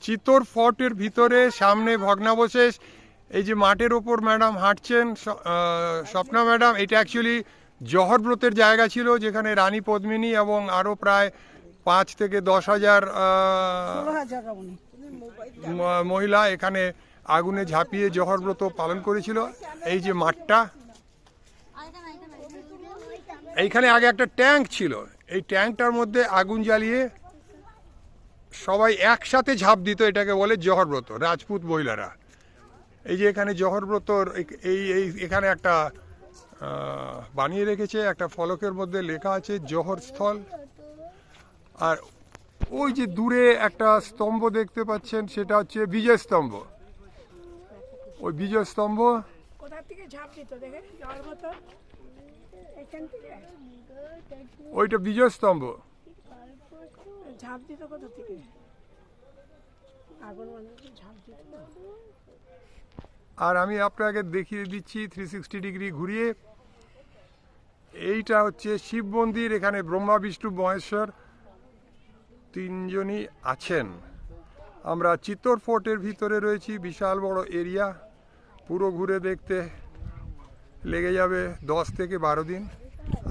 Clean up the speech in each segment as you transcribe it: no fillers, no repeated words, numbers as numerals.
চিত্তর ফোর্টের ভিতরে সামনে ভগ্নাবশেষ। এই যে মাঠের ওপর ম্যাডাম হাঁটছেন, স্বপ্না ম্যাডাম, এটা অ্যাকচুয়ালি জহর ব্রতের জায়গা ছিল, যেখানে রানী পদ্মিনী এবং আরও প্রায় 5 থেকে 10,000 মহিলা এখানে আগুনে ঝাঁপিয়ে জহর ব্রত পালন করেছিল। এই যে মাঠটা, এইখানে আগে একটা ট্যাঙ্ক ছিল, এই ট্যাঙ্কটার মধ্যে আগুন জ্বালিয়ে সবাই একসাথে ঝাঁপ দিত, এটাকে বলে জহর ব্রত, রাজপুত মহিলারা। এই যে এখানে জহর ব্রতর এই এখানে একটা বানিয়ে রেখেছে, একটা ফলকের মধ্যে লেখা আছে জহর স্থল। আর ওই যে দূরে একটা স্তম্ভ দেখতে পাচ্ছেন, সেটা হচ্ছে বিজয় স্তম্ভ। ওই বিজয় স্তম্ভ, কোথা থেকে ঝাঁপ দিত দেখে জহর ব্রত, এখান থেকে ওইটা বিজয় স্তম্ভ। ঝাঁপ দিত কোথা থেকে? আগুন মানে ঝাঁপ দিত। আর আমি আপনাকে দেখিয়ে দিচ্ছি 360 ডিগ্রি ঘুরিয়ে। এইটা হচ্ছে শিব মন্দির, এখানে ব্রহ্মা বিষ্ণু মহেশ্বর তিনজনই আছেন। আমরা চিত্তর ফোর্টের ভিতরে রয়েছি, বিশাল বড় এরিয়া, পুরো ঘুরে দেখতে লেগে যাবে 10 থেকে 12 দিন।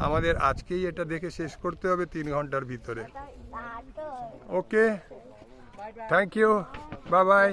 আমাদের আজকেই এটা দেখে শেষ করতে হবে 3 ঘন্টার ভিতরে। ওকে, থ্যাংক ইউ, বাই বাই।